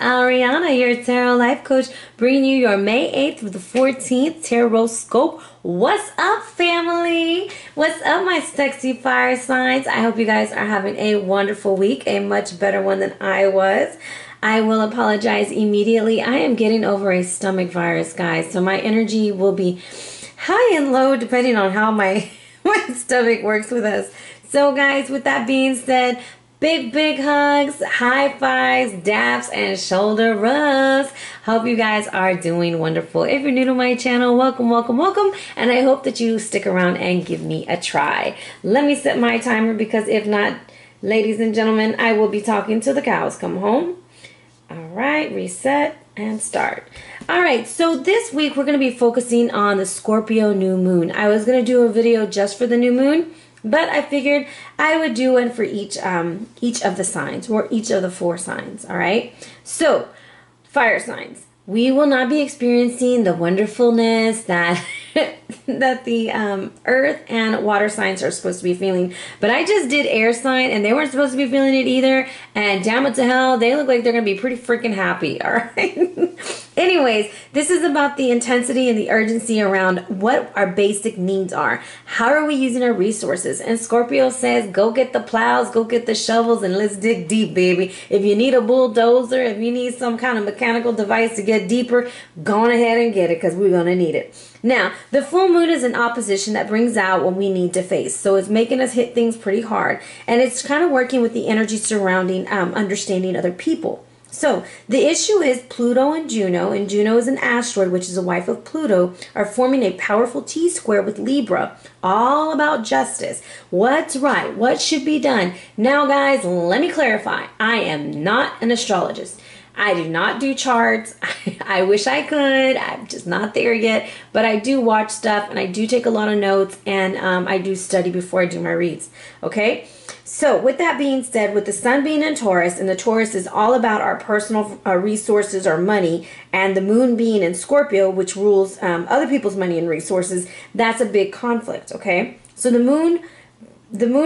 Arhinna, your tarot life coach, bringing you your May 8th through the 14th tarot scope. What's up, family? What's up, my sexy fire signs? I hope you guys are having a wonderful week, a much better one than I was. I will apologize immediately. I am getting over a stomach virus, guys, so my energy will be high and low depending on how my stomach works with us. So, guys, with that being said, big hugs, high fives, daps, and shoulder rubs. Hope you guys are doing wonderful. If you're new to my channel, welcome, and I hope that you stick around and give me a try. Let me set my timer, because if not, ladies and gentlemen, I will be talking till the cows come home. All right, reset and start. All right, so this week we're going to be focusing on the Scorpio new moon. I was going to do a video just for the new moon, but I figured I would do one for each of the signs, or each of the 4 signs, all right? So, fire signs. We will not be experiencing the wonderfulness that that the earth and water signs are supposed to be feeling. But I just did air sign, and they weren't supposed to be feeling it either. And damn it to hell, they look like they're going to be pretty freaking happy, all right? Anyways, this is about the intensity and the urgency around what our basic needs are. How are we using our resources? And Scorpio says, go get the plows, go get the shovels, and let's dig deep, baby. If you need a bulldozer, if you need some kind of mechanical device to get deeper, go on ahead and get it, because we're going to need it. Now, the full moon is an opposition that brings out what we need to face. So it's making us hit things pretty hard. And it's kind of working with the energy surrounding understanding other people. So the issue is Pluto and Juno is an asteroid, which is a wife of Pluto, are forming a powerful T-square with Libra, all about justice. What's right? What should be done? Now, guys, let me clarify. I am not an astrologist. I do not do charts. I wish I could. I'm just not there yet. But I do watch stuff, and I do take a lot of notes, and I do study before I do my reads. Okay? So with that being said, with the sun being in Taurus, and the Taurus is all about our personal resources, our money, and the moon being in Scorpio, which rules other people's money and resources, that's a big conflict, okay? So the moon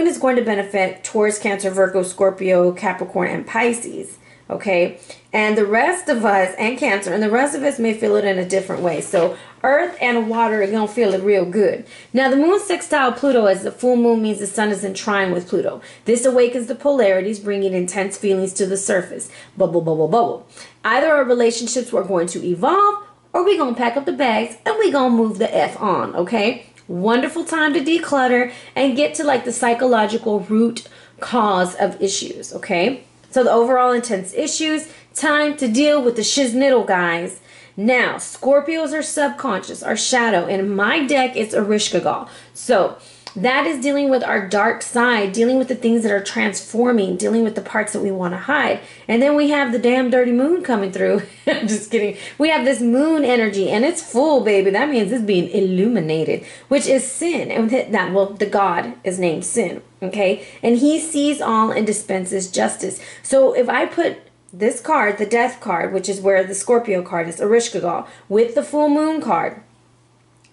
is going to benefit Taurus, Cancer, Virgo, Scorpio, Capricorn, and Pisces, okay? And the rest of us, and Cancer, and the rest of us may feel it in a different way. So earth and water are going to feel it real good. Now, the moon sextile Pluto as the full moon means the sun is in trine with Pluto. This awakens the polarities, bringing intense feelings to the surface. Bubble, bubble, bubble. Either our relationships are going to evolve, or we're going to pack up the bags and we're going to move the F on, okay? Wonderful time to declutter and get to like the psychological root cause of issues, okay? So the overall intense issues, time to deal with the shiznittle, guys. Now, Scorpios are subconscious, our shadow. And in my deck, it's Ereshkigal. So that is dealing with our dark side, dealing with the things that are transforming, dealing with the parts that we want to hide. And then we have the damn dirty moon coming through. I'm just kidding. We have this moon energy, and it's full, baby. That means it's being illuminated, which is sin. And that, well, the god is named Sin, okay? And he sees all and dispenses justice. So if I put this card, the death card, which is where the Scorpio card is, Ereshkigal, with the full moon card,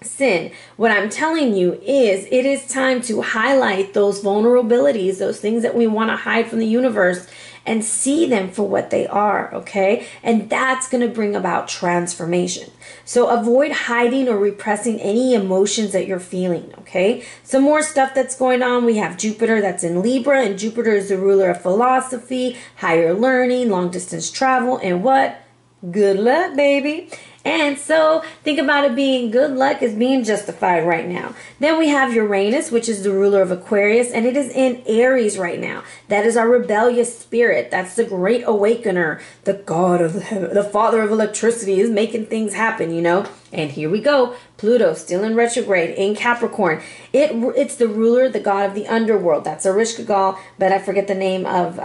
Sin, what I'm telling you is it is time to highlight those vulnerabilities, those things that we want to hide from the universe, and see them for what they are, okay? And that's going to bring about transformation. So avoid hiding or repressing any emotions that you're feeling, okay? Some more stuff that's going on. We have Jupiter that's in Libra, and Jupiter is the ruler of philosophy, higher learning, long distance travel, and what? Good luck, baby. And so think about it being good luck is being justified right now. Then we have Uranus, which is the ruler of Aquarius, and it is in Aries right now. That is our rebellious spirit. That's the great awakener. The god of the father of electricity is making things happen, you know. And here we go. Pluto still in retrograde in Capricorn. It's the ruler, the god of the underworld. That's Ereshkigal, but I forget the name of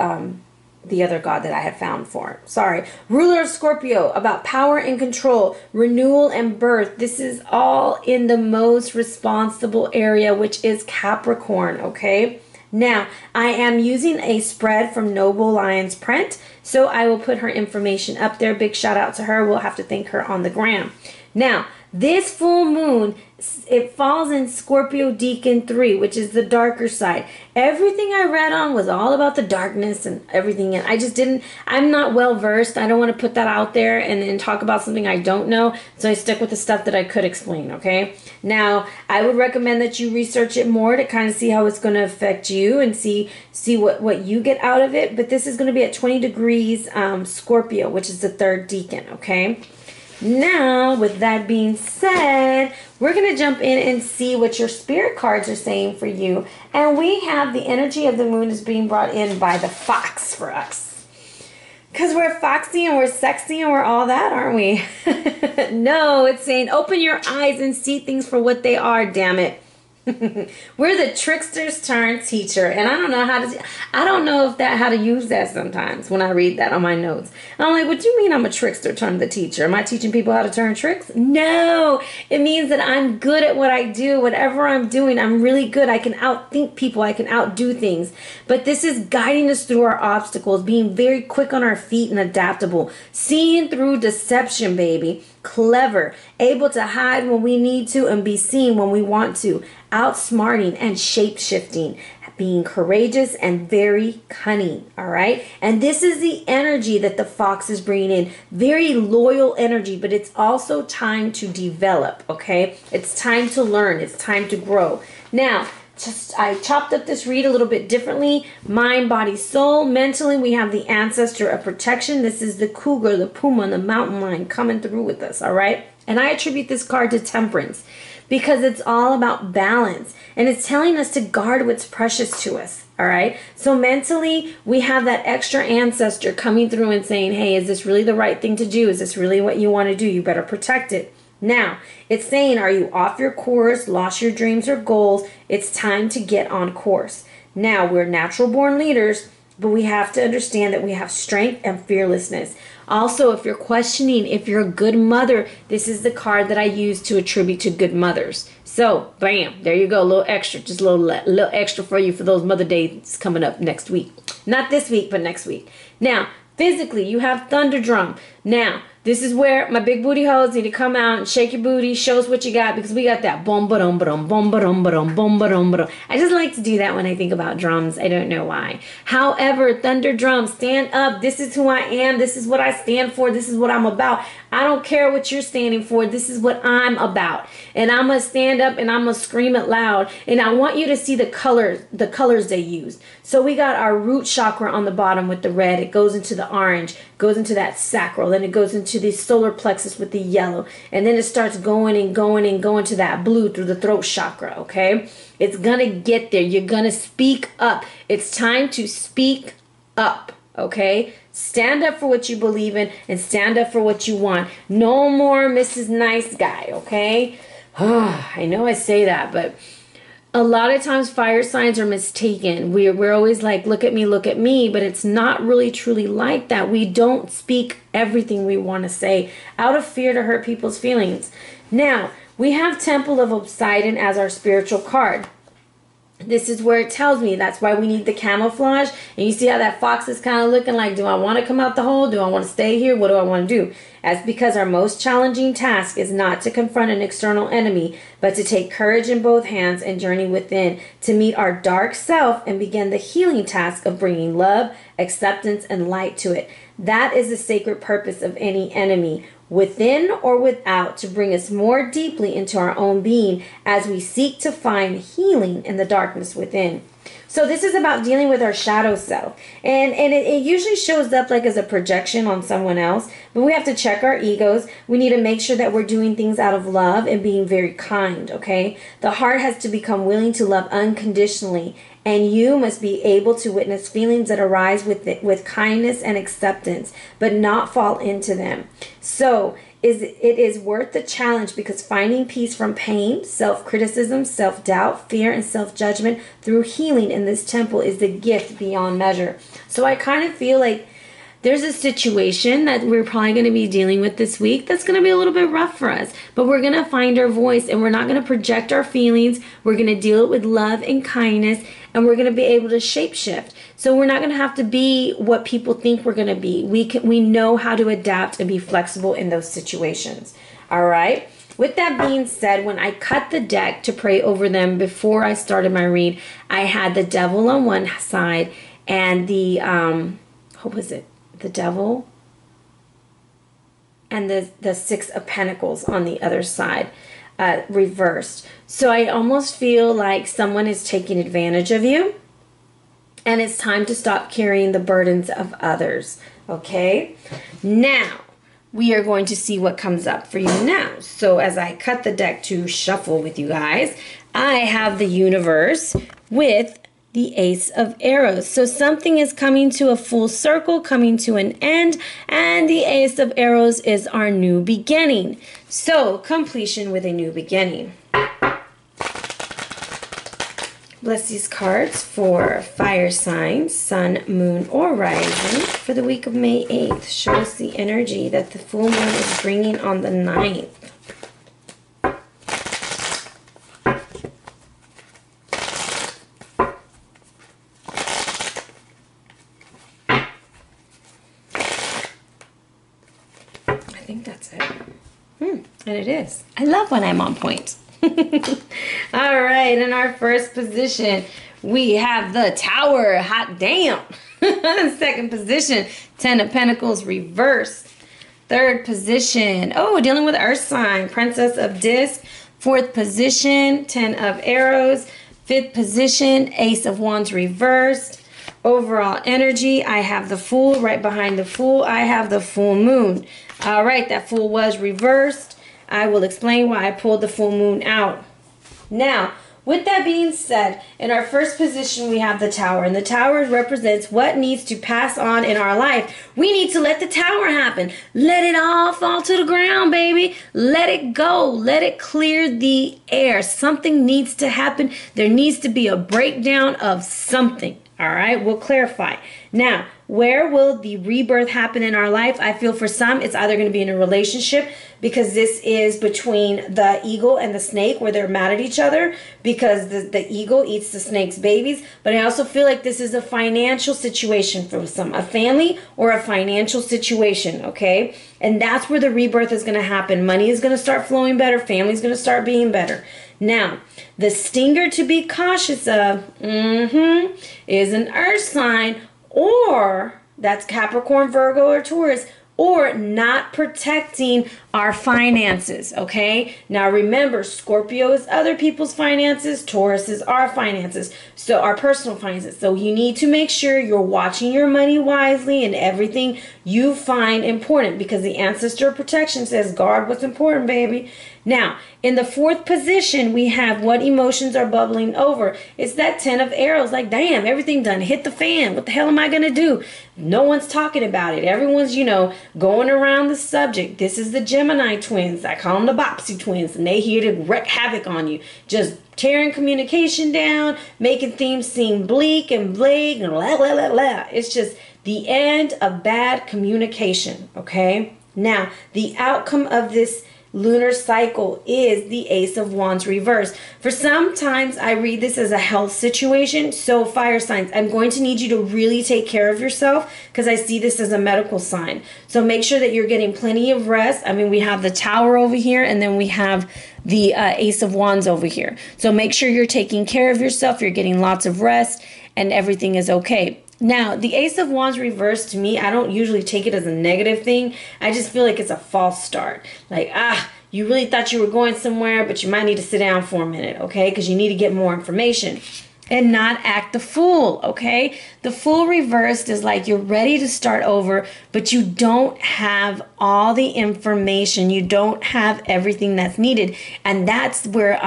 the other god that I had found for it. Sorry. Ruler of Scorpio, about power and control, renewal and birth. This is all in the most responsible area, which is Capricorn, okay? Now, I am using a spread from Noble Lion's print, so I will put her information up there. Big shout out to her. We'll have to thank her on the gram. Now, this full moon It falls in Scorpio Deacon 3, which is the darker side. Everything I read on was all about the darkness and everything. And I just didn't, I'm not well versed. I don't want to put that out there and then talk about something I don't know. So I stuck with the stuff that I could explain, okay? Now, I would recommend that you research it more to kind of see how it's going to affect you and see what you get out of it. But this is going to be at 20 degrees Scorpio, which is the 3rd deacon, okay? Now, with that being said, we're going to jump in and see what your spirit cards are saying for you. And we have the energy of the moon is being brought in by the fox for us. Because we're foxy and we're sexy and we're all that, aren't we? No, it's saying open your eyes and see things for what they are, damn it. We're the trickster's turn teacher, and I don't know how to use that sometimes when I read that on my notes. And I'm like, what do you mean I'm a trickster turned the teacher? Am I teaching people how to turn tricks? No, it means that I'm good at what I do. Whatever I'm doing, I'm really good. I can outthink people. I can outdo things. But this is guiding us through our obstacles, being very quick on our feet and adaptable, seeing through deception, baby. Clever, able to hide when we need to and be seen when we want to, outsmarting and shape-shifting, being courageous and very cunning, all right? And this is the energy that the fox is bringing in, very loyal energy, but it's also time to develop, okay? It's time to learn. It's time to grow. Now, I chopped up this read a little bit differently. Mind, body, soul. Mentally, we have the ancestor of protection. This is the cougar, the puma, the mountain lion coming through with us, all right? And I attribute this card to temperance because it's all about balance. And it's telling us to guard what's precious to us, all right? So mentally, we have that extra ancestor coming through and saying, hey, is this really the right thing to do? Is this really what you want to do? You better protect it. Now, it's saying, are you off your course, lost your dreams or goals? It's time to get on course. Now, we're natural born leaders, but we have to understand that we have strength and fearlessness. Also, if you're questioning if you're a good mother, this is the card that I use to attribute to good mothers. So, bam, there you go, a little extra, just a little extra for you for those Mother Days coming up next week. Not this week, but next week. Now, physically, you have thunder drum. Now, this is where my big booty hoes need to come out and shake your booty, show us what you got, because we got that bom ba dum ba dum bom ba dum ba dum bom ba dum ba dum. I just like to do that when I think about drums. I don't know why. However, thunder drums, stand up. This is who I am. This is what I stand for. This is what I'm about. I don't care what you're standing for. This is what I'm about. And I'm going to stand up and I'm going to scream it loud. And I want you to see the colors they used. So we got our root chakra on the bottom with the red. It goes into the orange, goes into that sacral. Then it goes into the solar plexus with the yellow. And then it starts going and going and going to that blue through the throat chakra, okay? It's going to get there. You're going to speak up. It's time to speak up, okay? Stand up for what you believe in and stand up for what you want. No more Mrs. Nice Guy, okay? I know I say that, but a lot of times fire signs are mistaken. We're always like, look at me, but it's not really truly like that. We don't speak everything we want to say out of fear to hurt people's feelings. Now, we have Temple of Poseidon as our spiritual card. This is where it tells me that's why we need the camouflage. And you see how that fox is kind of looking like, do I want to come out the hole? Do I want to stay here? What do I want to do? That's because our most challenging task is not to confront an external enemy, but to take courage in both hands and journey within to meet our dark self and begin the healing task of bringing love, acceptance, and light to it. That is the sacred purpose of any enemy, within or without, to bring us more deeply into our own being as we seek to find healing in the darkness within. So this is about dealing with our shadow self. And it usually shows up like as a projection on someone else. But we have to check our egos. We need to make sure that we're doing things out of love and being very kind, okay? The heart has to become willing to love unconditionally. And you must be able to witness feelings that arise with kindness and acceptance, but not fall into them. So it is worth the challenge because finding peace from pain, self-criticism, self-doubt, fear, and self-judgment through healing in this temple is the gift beyond measure. So I kind of feel like there's a situation that we're probably going to be dealing with this week that's going to be a little bit rough for us. But we're going to find our voice and we're not going to project our feelings. We're going to deal it with love and kindness, and we're going to be able to shapeshift. So we're not going to have to be what people think we're going to be. We know how to adapt and be flexible in those situations. All right? with that being said, when I cut the deck to pray over them before I started my read, I had the devil on one side and the, what was it? The devil and the Six of Pentacles on the other side, reversed. So I almost feel like someone is taking advantage of you, and it's time to stop carrying the burdens of others. Okay? Now, we are going to see what comes up for you now. So as I cut the deck to shuffle with you guys, I have the universe with the Ace of Arrows. So something is coming to a full circle, coming to an end, and the Ace of Arrows is our new beginning. So completion with a new beginning. Bless these cards for fire signs, sun, moon, or rising for the week of May 8th. Show us the energy that the full moon is bringing on the 9th. I think that's it. And it is. I love when I'm on point. All right, in our first position, we have the Tower. Hot damn. Second position, Ten of Pentacles reversed. Third position, oh, dealing with Earth sign, Princess of Disc. Fourth position, Ten of Arrows. Fifth position, Ace of Wands reversed. Overall energy, I have the Fool. Right behind the Fool, I have the Full Moon. All right, that Fool was reversed. I will explain why I pulled the full moon out. Now, with that being said, in our first position, we have the Tower. And the Tower represents what needs to pass on in our life. We need to let the Tower happen. Let it all fall to the ground, baby. Let it go. Let it clear the air. Something needs to happen. There needs to be a breakdown of something. All right, we'll clarify. Now, where will the rebirth happen in our life? I feel for some, it's either going to be in a relationship, because this is between the eagle and the snake, where they're mad at each other because the eagle eats the snake's babies. But I also feel like this is a financial situation for some, a family or a financial situation, okay? And that's where the rebirth is going to happen. Money is going to start flowing better. Family's going to start being better. Now, the stinger to be cautious of is an earth sign, or that's Capricorn, Virgo, or Taurus, or not protecting our finances, okay? Now remember, Scorpio is other people's finances, Taurus is our finances, so our personal finances. So you need to make sure you're watching your money wisely and everything you find important, because the ancestor protection says guard what's important, baby. Now, in the fourth position, we have what emotions are bubbling over. It's that Ten of Arrows. Like, damn, everything done hit the fan. What the hell am I going to do? No one's talking about it. Everyone's, going around the subject. This is the Gemini twins. I call them the Bopsy twins, and they here to wreak havoc on you. Just tearing communication down, making things seem bleak and blague and blah, blah, blah, blah. It's just the end of bad communication, okay? Now, the outcome of this lunar cycle is the Ace of Wands reversed. For sometimes I read this as a health situation. So fire signs, I'm going to need you to really take care of yourself, because I see this as a medical sign. So make sure that you're getting plenty of rest. I mean, we have the Tower over here, and then we have the Ace of Wands over here. So make sure you're taking care of yourself. You're getting lots of rest, and everything is okay. Now, the Ace of Wands reversed, to me, I don't usually take it as a negative thing. I just feel like it's a false start. Like, you really thought you were going somewhere, but you might need to sit down for a minute, okay? Because you need to get more information and not act the fool, okay? The Fool reversed is like you're ready to start over, but you don't have all the information. You don't have everything that's needed. And that's where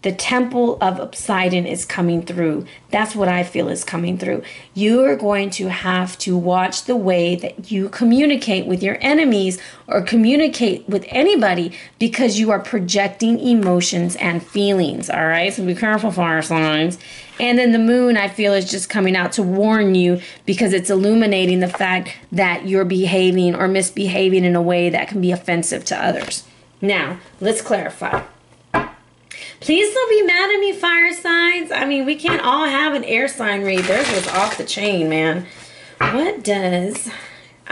the Temple of Poseidon is coming through. That's what I feel is coming through. You are going to have to watch the way that you communicate with your enemies or communicate with anybody, because you are projecting emotions and feelings, all right? So be careful, fire signs. And then the Moon, I feel, is just coming out to warn you, because it's illuminating the fact that you're behaving or misbehaving in a way that can be offensive to others. Now, let's clarify. Please don't be mad at me, fire signs. I mean, we can't all have an air sign read. Theirs was off the chain, man. What does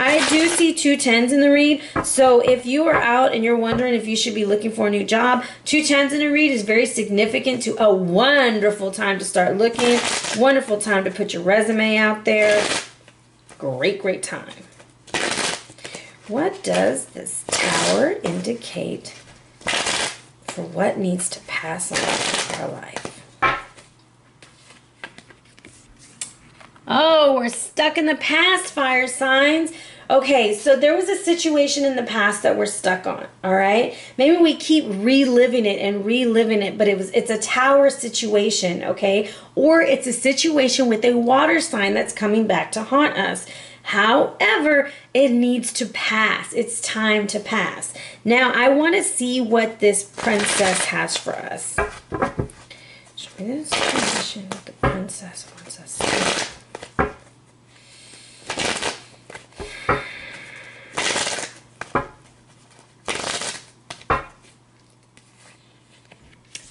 I do see 2 10s in the read. So if you are out and you're wondering if you should be looking for a new job, 2 10s in a read is very significant to a wonderful time to start looking. Wonderful time to put your resume out there. Great, great time. What does this Tower indicate for what needs to pass on in our life? Oh, we're stuck in the past, fire signs. Okay, so there was a situation in the past that we're stuck on, all right? Maybe we keep reliving it and reliving it, but it's a Tower situation, okay? Or it's a situation with a water sign that's coming back to haunt us. However, it needs to pass. It's time to pass. Now, I want to see what this princess has for us. Show me this information what the princess wants us to see.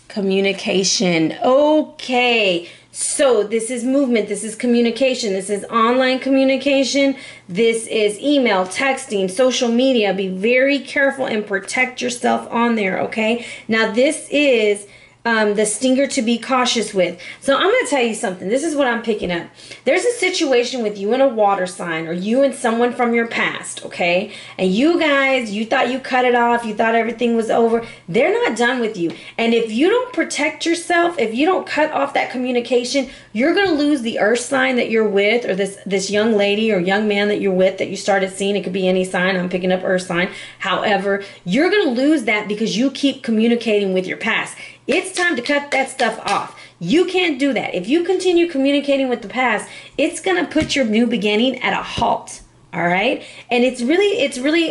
Communication. Okay, so this is movement, this is communication, this is online communication, this is email, texting, social media. Be very careful and protect yourself on there, okay? Now this is the stinger to be cautious with. So I'm going to tell you something. This is what I'm picking up. There's a situation with you and a water sign, or you and someone from your past, okay? And you guys, you thought you cut it off. You thought everything was over. They're not done with you. And if you don't protect yourself, if you don't cut off that communication, you're going to lose the earth sign that you're with, or this young lady or young man that you're with that you started seeing. It could be any sign. I'm picking up earth sign. However, you're going to lose that because you keep communicating with your past. It's time to cut that stuff off. You can't do that. If you continue communicating with the past, it's going to put your new beginning at a halt. All right? And it's really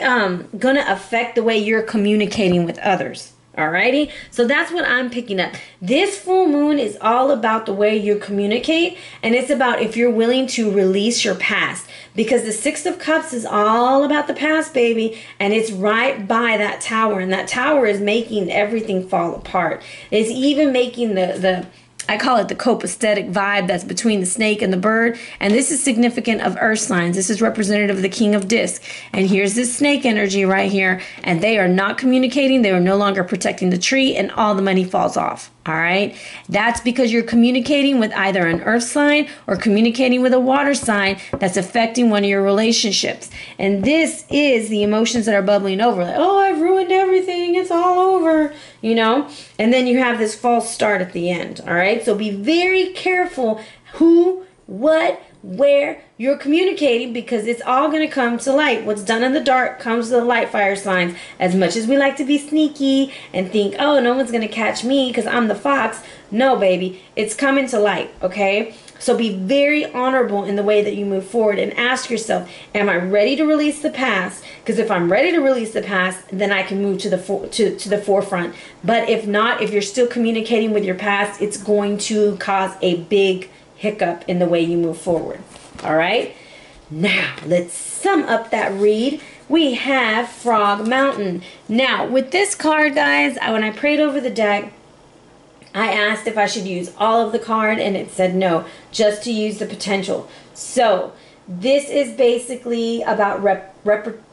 going to affect the way you're communicating with others. Alrighty? So that's what I'm picking up. This full moon is all about the way you communicate, and it's about if you're willing to release your past. Because the Six of Cups is all about the past, baby, and it's right by that tower, and that tower is making everything fall apart. It's even making the I call it the copacetic vibe that's between the snake and the bird. And this is significant of earth signs. This is representative of the King of Disc. And here's this snake energy right here. And they are not communicating. They are no longer protecting the tree, and all the money falls off. All right. That's because you're communicating with either an earth sign or communicating with a water sign that's affecting one of your relationships. And this is the emotions that are bubbling over. Like, oh, I've ruined everything. It's all over, you know. And then you have this false start at the end. All right. So be very careful who, what, where you're communicating, because it's all going to come to light. What's done in the dark comes to the light, fire signs. As much as we like to be sneaky and think, oh, no one's going to catch me because I'm the fox. No, baby, it's coming to light, okay? So be very honorable in the way that you move forward, and ask yourself, am I ready to release the past? Because if I'm ready to release the past, then I can move to the forefront. But if not, if you're still communicating with your past, it's going to cause a big hiccup in the way you move forward. All right, now let's sum up that read. We have Frog Mountain. Now with this card, guys, when I prayed over the deck, I asked if I should use all of the card, and it said no, just to use the potential. So this is basically about reparations.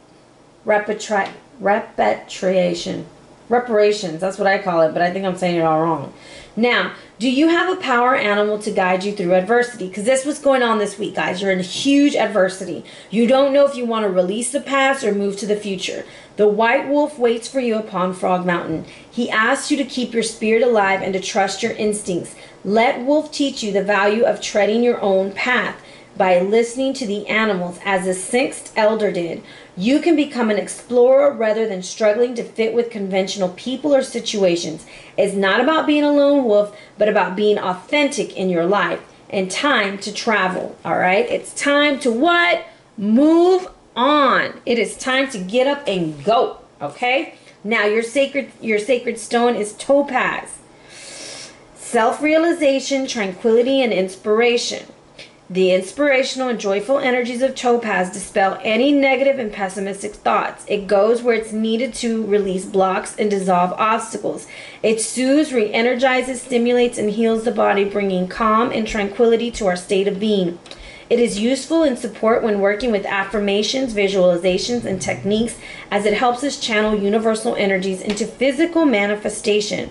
That's what I call it, but I think I'm saying it all wrong. Now, do you have a power animal to guide you through adversity? Because this was going on this week, guys. You're in huge adversity. You don't know if you want to release the past or move to the future. The white wolf waits for you upon Frog Mountain. He asks you to keep your spirit alive and to trust your instincts. Let Wolf teach you the value of treading your own path by listening to the animals, as the sixth elder did. You can become an explorer rather than struggling to fit with conventional people or situations. It's not about being a lone wolf, but about being authentic in your life, and time to travel. All right, it's time to what? Move on. It is time to get up and go. Okay, now your sacred stone is topaz. Self-realization, tranquility, and inspiration. The inspirational and joyful energies of topaz dispel any negative and pessimistic thoughts. It goes where it's needed to release blocks and dissolve obstacles. It soothes, re-energizes, stimulates, and heals the body, bringing calm and tranquility to our state of being. It is useful in support when working with affirmations, visualizations, and techniques, as it helps us channel universal energies into physical manifestation.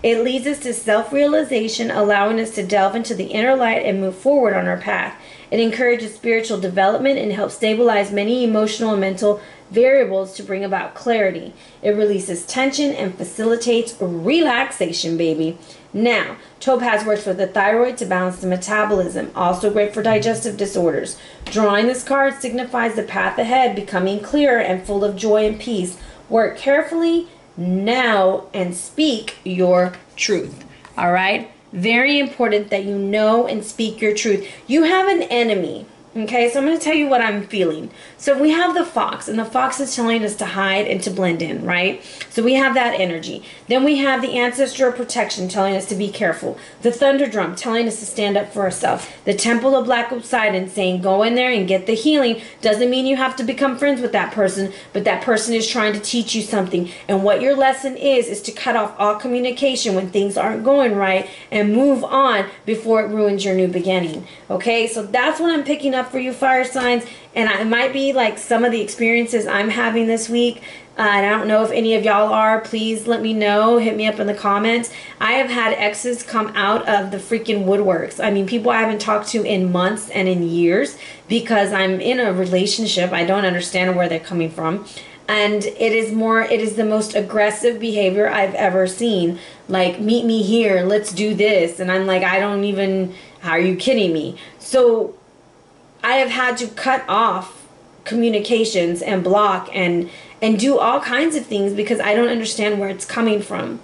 It leads us to self-realization, allowing us to delve into the inner light and move forward on our path. It encourages spiritual development and helps stabilize many emotional and mental variables to bring about clarity. It releases tension and facilitates relaxation, baby. Now, topaz works with the thyroid to balance the metabolism. Also great for digestive disorders. Drawing this card signifies the path ahead, becoming clearer and full of joy and peace. Work carefully now and speak your truth. All right? Very important that you know and speak your truth. You have an enemy. Okay, so I'm going to tell you what I'm feeling. So we have the fox, and the fox is telling us to hide and to blend in, right? So we have that energy. Then we have the ancestor of protection telling us to be careful. The thunder drum telling us to stand up for ourselves. The temple of black Poseidon saying go in there and get the healing. Doesn't mean you have to become friends with that person, but that person is trying to teach you something. And what your lesson is to cut off all communication when things aren't going right and move on before it ruins your new beginning. Okay, so that's what I'm picking up for you fire signs, and it might be like some of the experiences I'm having this week. And I don't know if any of y'all are. Please let me know. Hit me up in the comments. I have had exes come out of the freaking woodworks. I mean, people I haven't talked to in months and in years because I'm in a relationship. I don't understand where they're coming from. And it is the most aggressive behavior I've ever seen. Like, meet me here, let's do this. And I'm like, how are you kidding me? So I have had to cut off communications and block and do all kinds of things because I don't understand where it's coming from.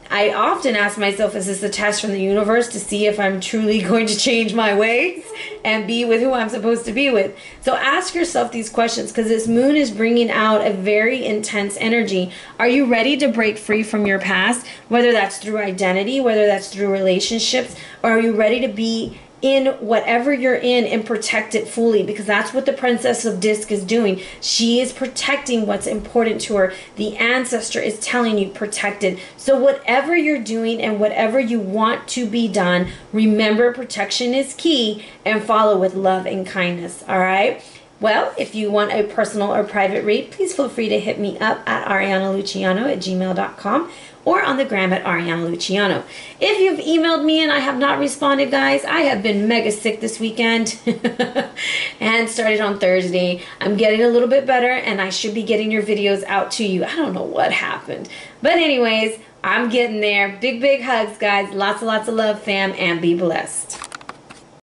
I often ask myself, is this a test from the universe to see if I'm truly going to change my ways and be with who I'm supposed to be with? So ask yourself these questions, because this moon is bringing out a very intense energy. Are you ready to break free from your past? Whether that's through identity, whether that's through relationships, or are you ready to be in whatever you're in and protect it fully? Because that's what the Princess of Disc is doing. She is protecting what's important to her. The ancestor is telling you protect it. So whatever you're doing and whatever you want to be done, remember protection is key, and follow with love and kindness. All right? Well, if you want a personal or private read, please feel free to hit me up at arianaluciano@gmail.com or on the gram at Ariana Luciano. If you've emailed me and I have not responded, guys, I have been mega sick this weekend and started on Thursday. I'm getting a little bit better, and I should be getting your videos out to you. I don't know what happened. But anyways, I'm getting there. Big, big hugs, guys. Lots and lots of love, fam, and be blessed.